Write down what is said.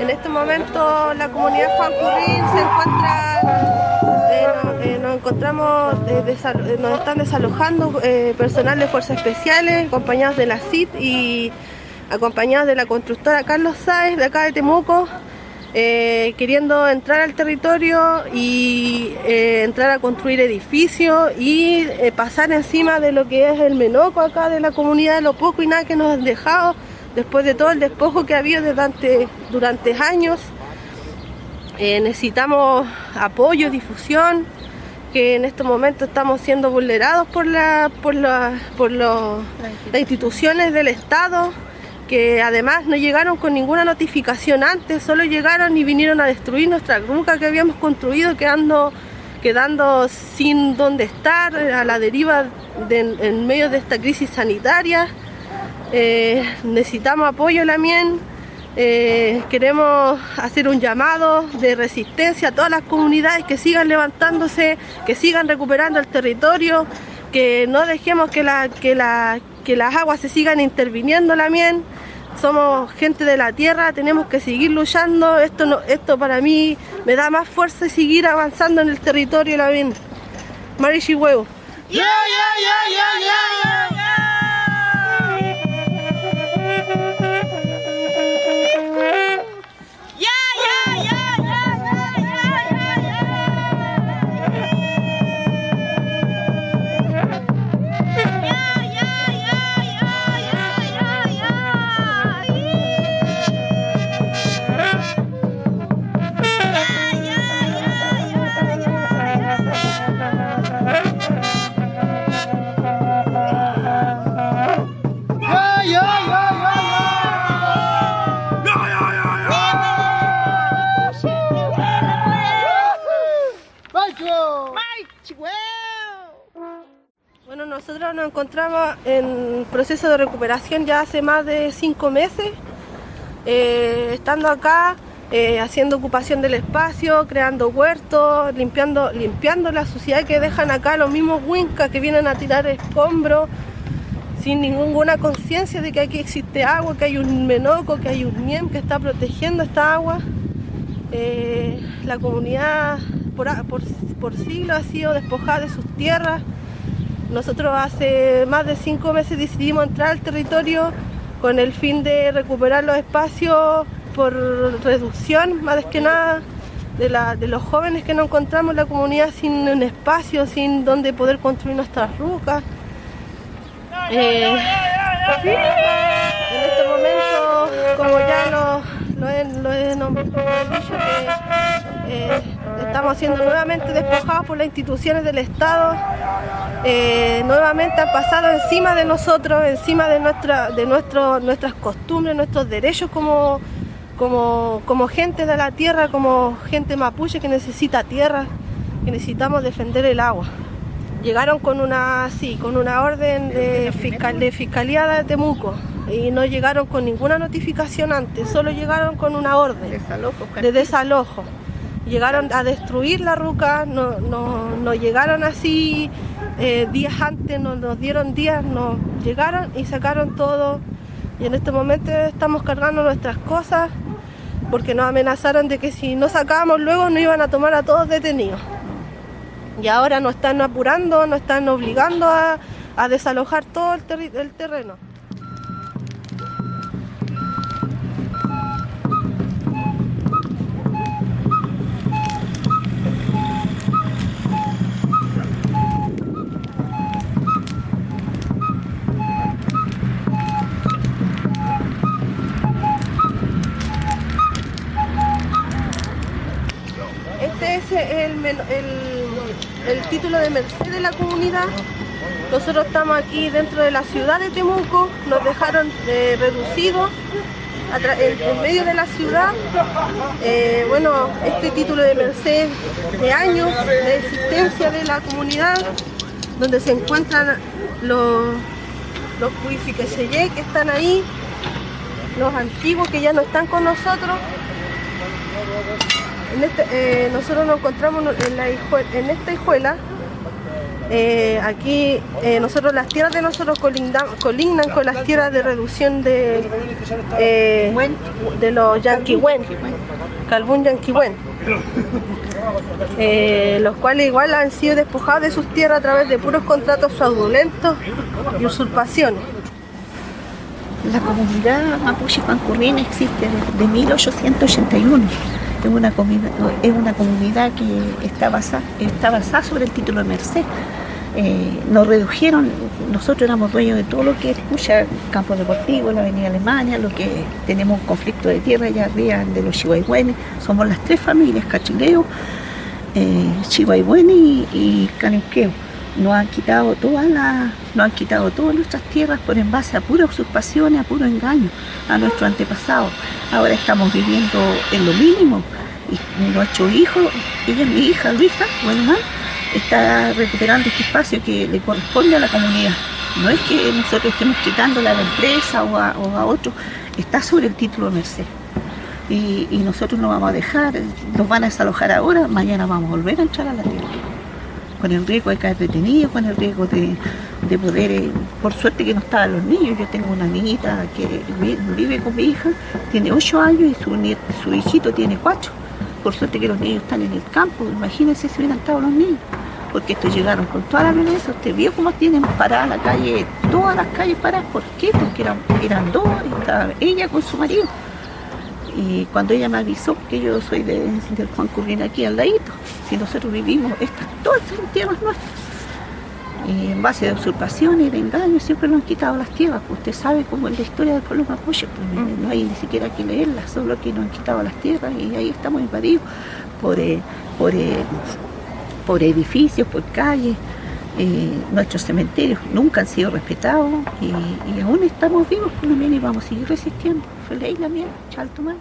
En este momento la comunidad Juan Currín se encuentra, nos están desalojando personal de Fuerzas Especiales, acompañados de la CIT y acompañados de la constructora Carlos Sáez de acá de Temuco, queriendo entrar al territorio y entrar a construir edificios y pasar encima de lo que es el menoco acá de la comunidad, lo poco y nada que nos han dejado después de todo el despojo que ha habido durante años. Necesitamos apoyo, difusión, que en estos momentos estamos siendo vulnerados por las instituciones del Estado, que además no llegaron con ninguna notificación antes, solo llegaron y vinieron a destruir nuestra ruca que habíamos construido, quedando sin dónde estar, a la deriva en medio de esta crisis sanitaria. Necesitamos apoyo, Lamien. Queremos hacer un llamado de resistencia a todas las comunidades que sigan levantándose, que sigan recuperando el territorio, que no dejemos que las aguas se sigan interviniendo, Lamien. Somos gente de la tierra, tenemos que seguir luchando. Esto para mí me da más fuerza y seguir avanzando en el territorio, Lamien. Marichihuevo. Yeah, yeah, yeah, yeah, yeah, yeah. Bueno, nosotros nos encontramos en proceso de recuperación ya hace más de 5 meses, estando acá, haciendo ocupación del espacio, creando huertos, limpiando la suciedad que dejan acá los mismos huincas que vienen a tirar escombros, sin ninguna conciencia de que aquí existe agua, que hay un menoco, que hay un ñem que está protegiendo esta agua. La comunidad por siglos ha sido despojada de sus tierras. Nosotros hace más de 5 meses decidimos entrar al territorio con el fin de recuperar los espacios por reducción, más que nada, de los jóvenes que nos encontramos en la comunidad sin un espacio, sin donde poder construir nuestras rucas. En este momento, como ya lo he dicho, estamos siendo nuevamente despojados por las instituciones del Estado. Nuevamente han pasado encima de nosotros, encima de nuestras costumbres, nuestros derechos como gente de la tierra, como gente mapuche que necesita tierra, que necesitamos defender el agua. Llegaron con una orden de fiscalía de Temuco y no llegaron con ninguna notificación antes, solo llegaron con una orden de desalojo. Llegaron a destruir la ruca, no llegaron así días antes, nos dieron días, nos llegaron y sacaron todo. Y en este momento estamos cargando nuestras cosas porque nos amenazaron de que si no sacábamos luego nos iban a tomar a todos detenidos. Y ahora nos están apurando, nos están obligando a desalojar todo el terreno. Este es el título de merced de la comunidad. Nosotros estamos aquí dentro de la ciudad de Temuco, nos dejaron reducidos en medio de la ciudad. Bueno, este título de merced de años de existencia de la comunidad, donde se encuentran los Puifiqueseyé que están ahí, los antiguos que ya no están con nosotros. Nosotros nos encontramos en esta hijuela Aquí nosotros, las tierras de nosotros colindan con las tierras de reducción de los Yanquihuen, Calbún Yanquihuen, los cuales igual han sido despojados de sus tierras a través de puros contratos fraudulentos y usurpaciones. La comunidad mapuche Juancurrín existe desde 1881. Es una comunidad que está basada sobre el título de merced. Nos redujeron, nosotros éramos dueños de todo lo que escucha Campo Deportivo, la Avenida Alemania, lo que tenemos un conflicto de tierra allá arriba de los Chihuahuenes. Somos las tres familias, Cachileo, Chihuahuene y Canuqueo. Nos han quitado todas nuestras tierras por en base a puras usurpaciones, a puro engaño a nuestros antepasados. Ahora estamos viviendo en lo mínimo y nuestro hijo, ella es mi hija Luisa, Guaymán, está recuperando este espacio que le corresponde a la comunidad. No es que nosotros estemos quitándole a la empresa o a otro, está sobre el título de merced. Y nosotros no vamos a dejar, nos van a desalojar ahora, mañana vamos a volver a entrar a la tierra. Con el riesgo de caer detenido, con el riesgo de poder, por suerte que no estaban los niños. Yo tengo una niñita que vive con mi hija, tiene 8 años y su hijito tiene 4. Por suerte que los niños están en el campo, imagínense si hubieran estado los niños, porque estos llegaron con toda la violencia. Usted vio cómo tienen parada la calle, todas las calles paradas. ¿Por qué? Porque eran dos, estaba ella con su marido. Y cuando ella me avisó, que yo soy del Juancurrín aquí al ladito, si nosotros vivimos, todas estas tierras nuestras, y en base de usurpaciones y de engaños siempre nos han quitado las tierras. Usted sabe cómo es la historia del pueblo mapuche, pues, no hay ni siquiera que leerla, solo que nos han quitado las tierras y ahí estamos invadidos por edificios, por calles. Nuestros cementerios nunca han sido respetados y aún estamos vivos, por lo menos, y vamos a seguir resistiendo. Feliz la mía, Chaltumán.